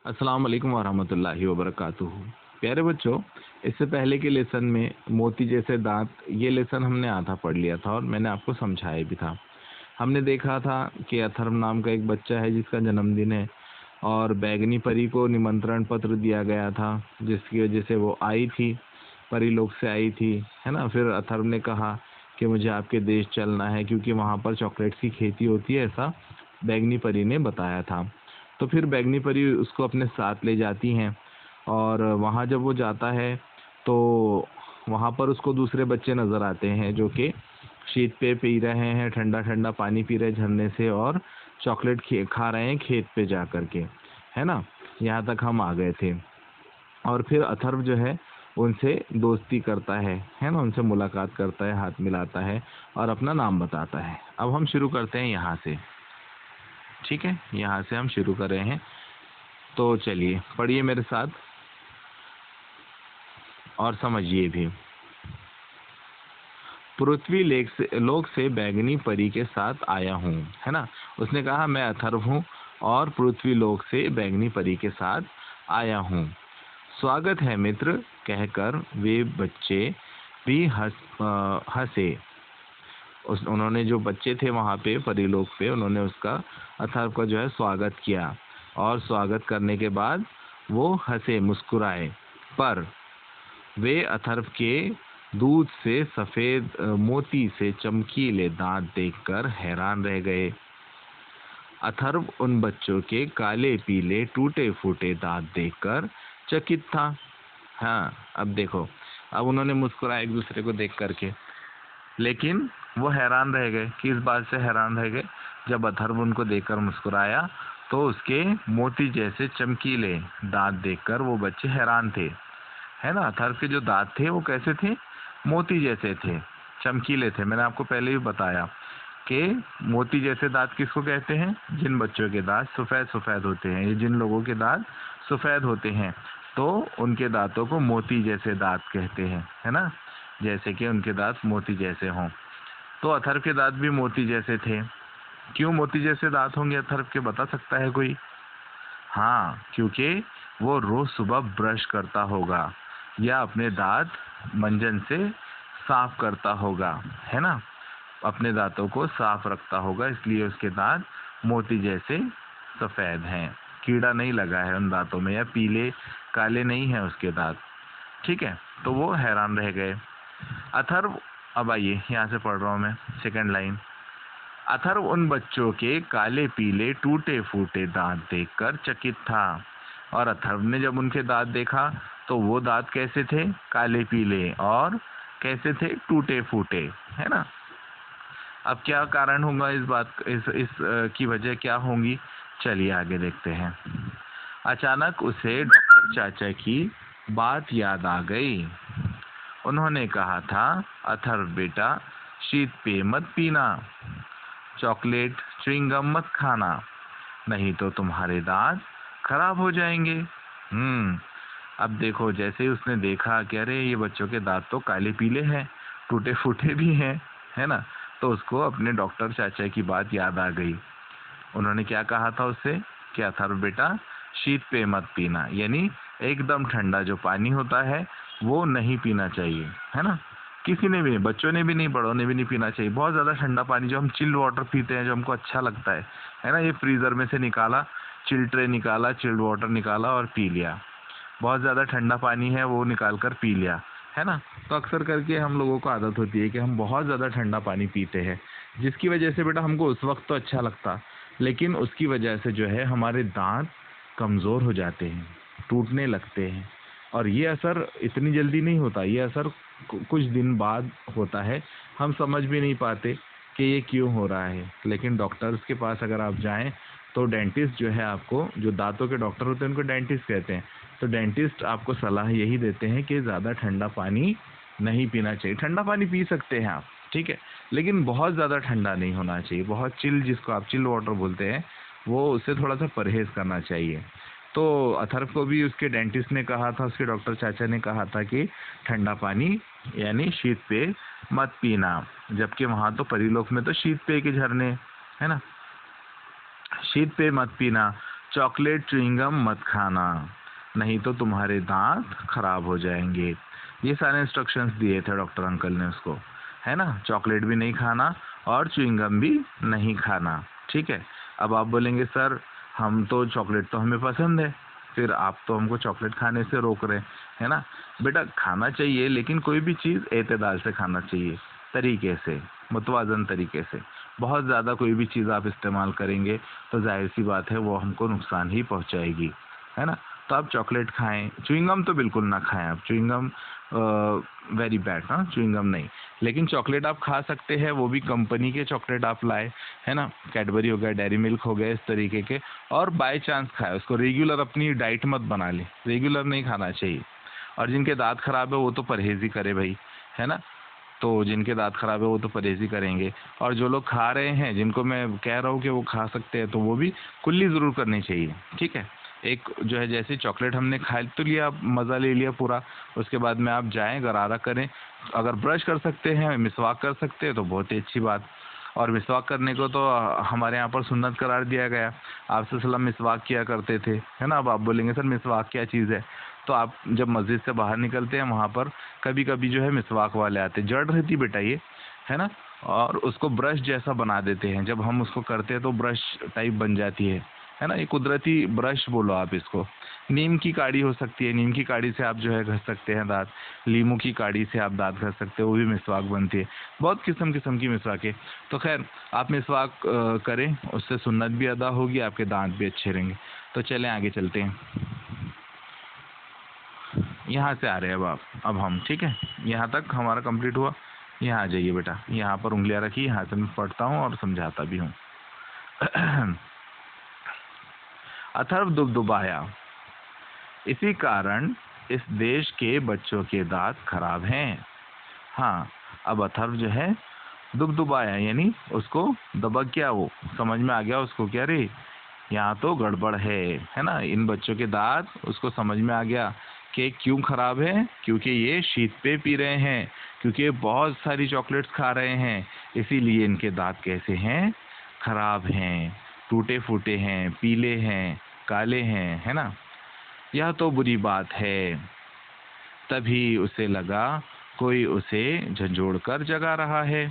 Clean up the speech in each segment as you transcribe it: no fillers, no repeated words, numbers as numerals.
अस्सलाम वालेकुम वरहमतुल्लाहि वबरकातुहू। प्यारे बच्चों, इससे पहले के लेसन में मोती जैसे दांत ये लेसन हमने आधा पढ़ लिया था और मैंने आपको समझाया भी था। हमने देखा था कि अथर्व नाम का एक बच्चा है जिसका जन्मदिन है और बैगनी परी को निमंत्रण पत्र दिया गया था, जिसकी वजह से वो आई थी, परीलोक से आई थी, है ना। फिर अथर्व ने कहा कि मुझे आपके देश चलना है क्योंकि वहाँ पर चॉकलेट्स की खेती होती है, ऐसा बैगनी परी ने बताया था। तो फिर बैगनी परी उसको अपने साथ ले जाती हैं और वहाँ जब वो जाता है तो वहाँ पर उसको दूसरे बच्चे नज़र आते हैं जो कि शीत पे पी रहे हैं, ठंडा ठंडा पानी पी रहे झरने से और चॉकलेट खा रहे हैं खेत पे जा कर के, है ना। यहाँ तक हम आ गए थे। और फिर अथर्व जो है उनसे दोस्ती करता है ना, उनसे मुलाकात करता है, हाथ मिलाता है और अपना नाम बताता है। अब हम शुरू करते हैं यहाँ से, ठीक है। यहाँ से हम शुरू कर रहे हैं, तो चलिए पढ़िए मेरे साथ और समझिए भी। पृथ्वी लोक से बैगनी परी के साथ आया हूँ, है ना। उसने कहा मैं अथर्व हूँ और पृथ्वी लोक से बैगनी परी के साथ आया हूँ। स्वागत है मित्र कहकर वे बच्चे भी हंसे। उन्होंने जो बच्चे थे वहाँ पे परीलोक पे, उन्होंने उसका अथर्व का जो है स्वागत किया और स्वागत करने के बाद वो हंसे, मुस्कुराए। पर वे अथर्व के दूध से सफेद मोती से चमकीले दांत देखकर हैरान रह गए। अथर्व उन बच्चों के काले पीले टूटे फूटे दांत देखकर चकित था। हाँ, अब देखो, अब उन्होंने मुस्कुराया एक दूसरे को देख करके, लेकिन वो हैरान रह गए। किस बात से हैरान रह गए? जब अथर्व उनको देखकर मुस्कुराया तो उसके मोती जैसे चमकीले दांत देखकर वो बच्चे हैरान थे, है ना। अथर्व के जो दांत थे वो कैसे थे? मोती जैसे थे, चमकीले थे। मैंने आपको पहले भी बताया कि मोती जैसे दांत किसको कहते हैं? जिन बच्चों के दांत सफ़ेद सफ़ेद होते हैं, ये जिन लोगों के दांत सफ़ेद होते हैं तो उनके दांतों को मोती जैसे दांत कहते हैं, है ना। जैसे कि उनके दांत मोती जैसे हों। तो अथर्व के दांत भी मोती जैसे थे। क्यों मोती जैसे दांत होंगे अथर्व के, बता सकता है कोई? हाँ, क्योंकि वो रोज सुबह ब्रश करता होगा या अपने दांत मंजन से साफ करता होगा, है ना। अपने दांतों को साफ रखता होगा, इसलिए उसके दांत मोती जैसे सफेद हैं। कीड़ा नहीं लगा है उन दांतों में या पीले काले नहीं है उसके दांत, ठीक है। तो वो हैरान रह गए। अथर्व, अब आइए यहाँ से पढ़ रहा हूँ मैं सेकंड लाइन। अथर्व उन बच्चों के काले पीले टूटे फूटे दांत देखकर चकित था। और अथर्व ने जब उनके दांत देखा तो वो दांत कैसे थे? काले पीले और कैसे थे? टूटे फूटे, है ना। अब क्या कारण होगा इस बात, इस की वजह क्या होंगी? चलिए आगे देखते हैं। अचानक उसे डॉक्टर चाचा की बात याद आ गई। उन्होंने कहा था, अथर्व बेटा, शीत पेय मत पीना, चॉकलेट च्युइंगम मत खाना, नहीं तो तुम्हारे दांत खराब हो जाएंगे। अब देखो, जैसे ही उसने देखा कि अरे ये बच्चों के दांत तो काले पीले हैं, टूटे फूटे भी हैं, है ना, तो उसको अपने डॉक्टर चाचा की बात याद आ गई। उन्होंने क्या कहा था उससे कि अथर्व बेटा, शीत पेय मत पीना, यानी एकदम ठंडा जो पानी होता है वो नहीं पीना चाहिए, है ना। किसी ने भी नहीं, बच्चों ने भी नहीं, बड़ों ने भी नहीं पीना चाहिए। बहुत ज़्यादा ठंडा पानी जो हम चिल्ड वाटर पीते हैं, जो हमको अच्छा लगता है ना, ये फ्रीज़र में से निकाला, चिल्ड ट्रे निकाला, चिल्ड वाटर निकाला और पी लिया। बहुत ज़्यादा ठंडा पानी है वो निकाल कर पी लिया, है ना। तो अक्सर करके हम लोगों को आदत होती है कि हम बहुत ज़्यादा ठंडा पानी पीते हैं, जिसकी वजह से बेटा हमको उस वक्त तो अच्छा लगता, लेकिन उसकी वजह से जो है हमारे दांत कमज़ोर हो जाते हैं, टूटने लगते हैं। और ये असर इतनी जल्दी नहीं होता, ये असर कुछ दिन बाद होता है। हम समझ भी नहीं पाते कि ये क्यों हो रहा है, लेकिन डॉक्टर्स के पास अगर आप जाएं तो डेंटिस्ट जो है, आपको जो दांतों के डॉक्टर होते हैं उनको डेंटिस्ट कहते हैं, तो डेंटिस्ट आपको सलाह यही देते हैं कि ज़्यादा ठंडा पानी नहीं पीना चाहिए। ठंडा पानी पी सकते हैं आप, ठीक है, लेकिन बहुत ज़्यादा ठंडा नहीं होना चाहिए। बहुत चिल, जिसको आप चिल वाटर बोलते हैं, वो उससे थोड़ा सा परहेज़ करना चाहिए। तो अथर्व को भी उसके डेंटिस्ट ने कहा था, उसके डॉक्टर चाचा ने कहा था कि ठंडा पानी यानी शीत पेय मत पीना, जबकि वहाँ तो परीलोक में तो शीत पेय के झरने, है ना। शीत पेय मत पीना, चॉकलेट च्युइंगम मत खाना, नहीं तो तुम्हारे दांत खराब हो जाएंगे। ये सारे इंस्ट्रक्शंस दिए थे डॉक्टर अंकल ने उसको, है ना। चॉकलेट भी नहीं खाना और च्युइंगम भी नहीं खाना, ठीक है। अब आप बोलेंगे सर हम तो चॉकलेट तो हमें पसंद है, फिर आप तो हमको चॉकलेट खाने से रोक रहे, है ना। बेटा खाना चाहिए, लेकिन कोई भी चीज़ एतदाल से खाना चाहिए, तरीके से, मुतवाज़न तरीके से। बहुत ज़्यादा कोई भी चीज़ आप इस्तेमाल करेंगे तो जाहिर सी बात है वो हमको नुकसान ही पहुंचाएगी, है ना। तो आप चॉकलेट खाएं, च्युइंगम तो बिल्कुल ना खाएं आप, च्युइंगम वेरी बैड, हाँ च्युइंगम नहीं। लेकिन चॉकलेट आप खा सकते हैं, वो भी कंपनी के चॉकलेट आप लाए, है ना। कैडबरी हो गया, डेयरी मिल्क हो गया, इस तरीके के। और बाय चांस खाए, उसको रेगुलर अपनी डाइट मत बना ले, रेगुलर नहीं खाना चाहिए। और जिनके दांत खराब है वो तो परहेज ही करे भाई, है ना। तो जिनके दांत खराब है वो तो परहेज ही करेंगे। और जो लोग खा रहे हैं, जिनको मैं कह रहा हूँ कि वो खा सकते हैं, तो वो भी कुल्ली ज़रूर करनी चाहिए, ठीक है। एक जो है जैसे चॉकलेट हमने खा तो लिया, मज़ा ले लिया पूरा, उसके बाद में आप जाएं गरारा करें। अगर ब्रश कर सकते हैं, मिसवाक कर सकते हैं तो बहुत ही अच्छी बात। और मिसवाक करने को तो हमारे यहाँ पर सुन्नत करार दिया गया। आपसे सलाम मिसवाक किया करते थे, है ना। अब आप बोलेंगे सर मिसवाक क्या चीज़ है, तो आप जब मस्जिद से बाहर निकलते हैं वहाँ पर कभी कभी जो है मिसवाक वाले आते, जड़ रहती बेटा ये, है ना। और उसको ब्रश जैसा बना देते हैं, जब हम उसको करते हैं तो ब्रश टाइप बन जाती है ना। ये कुदरती ब्रश बोलो आप इसको। नीम की काड़ी हो सकती है, नीम की काड़ी से आप जो है घस सकते हैं दांत। लीमू की काड़ी से आप दांत घस सकते हो, वो भी मिसवाक बनती है। बहुत किस्म किस्म की मिसवाक है। तो खैर आप मिसवाक करें, उससे सुन्नत भी अदा होगी, आपके दांत भी अच्छे रहेंगे। तो चलें आगे चलते हैं। यहाँ से आ रहे हैं अब हम, ठीक है। यहाँ तक हमारा कंप्लीट हुआ। यहाँ आ जाइए बेटा, यहाँ पर उंगलियाँ रखी, यहाँ से मैं पढ़ता हूँ और समझाता भी हूँ। अथर्व दुबदुबाया, इसी कारण इस देश के बच्चों के दांत खराब हैं। हाँ, अब अथर्व जो है दुबदुबाया यानी उसको दबक गया, वो समझ में आ गया उसको क्या रे यहाँ तो गड़बड़ है ना। इन बच्चों के दांत उसको समझ में आ गया कि क्यों खराब है, क्योंकि ये शीत पे पी रहे हैं, क्योंकि ये बहुत सारी चॉकलेट्स खा रहे हैं, इसीलिए इनके दांत कैसे हैं, खराब हैं, टूटे फूटे हैं, पीले हैं, काले हैं, है ना। यह तो बुरी बात है। तभी उसे लगा कोई उसे झंझोड़ कर जगा रहा है।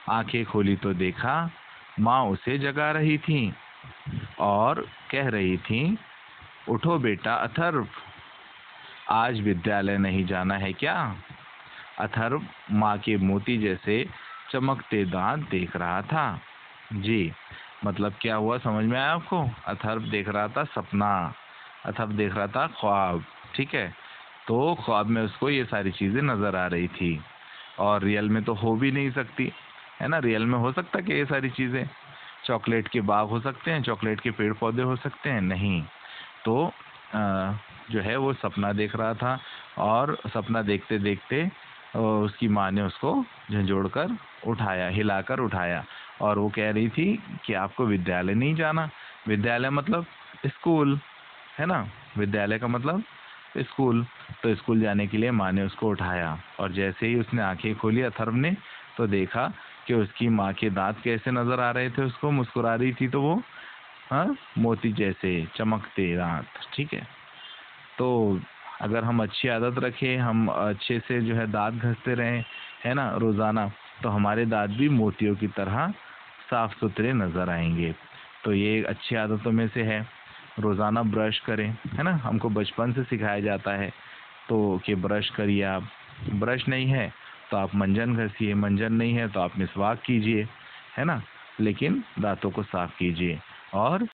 आंखें खोली तो देखा माँ उसे जगा रही थी और कह रही थी, उठो बेटा अथर्व, आज विद्यालय नहीं जाना है क्या। अथर्व माँ के मोती जैसे चमकते दांत देख रहा था। जी, मतलब क्या हुआ समझ में आया आपको। अथर्व देख रहा था सपना, अथर्व देख रहा था ख्वाब, ठीक है। तो ख्वाब में उसको ये सारी चीज़ें नज़र आ रही थी, और रियल में तो हो भी नहीं सकती, है ना। रियल में हो सकता कि ये सारी चीज़ें, चॉकलेट के बाग हो सकते हैं, चॉकलेट के पेड़ पौधे हो सकते हैं, नहीं। तो जो है वो सपना देख रहा था, और सपना देखते देखते उसकी माँ ने उसको झंझोड़ कर उठाया, हिलाकर उठाया, और वो कह रही थी कि आपको विद्यालय नहीं जाना। विद्यालय मतलब स्कूल, है ना। विद्यालय का मतलब स्कूल। तो स्कूल जाने के लिए माँ ने उसको उठाया, और जैसे ही उसने आंखें खोली अथर्व ने, तो देखा कि उसकी माँ के दांत कैसे नजर आ रहे थे उसको, मुस्कुरा रही थी तो वो, हाँ, मोती जैसे चमकते दांत, ठीक है। तो अगर हम अच्छी आदत रखें, हम अच्छे से जो है दांत घसते रहें, है ना, रोज़ाना, तो हमारे दांत भी मोतियों की तरह साफ सुथरे नज़र आएंगे। तो ये अच्छी आदतों में से है, रोज़ाना ब्रश करें, है ना। हमको बचपन से सिखाया जाता है तो कि ब्रश करिए आप। ब्रश नहीं है तो आप मंजन घसिए, मंजन नहीं है तो आप मिसवाक कीजिए, है ना। लेकिन दांतों को साफ कीजिए। और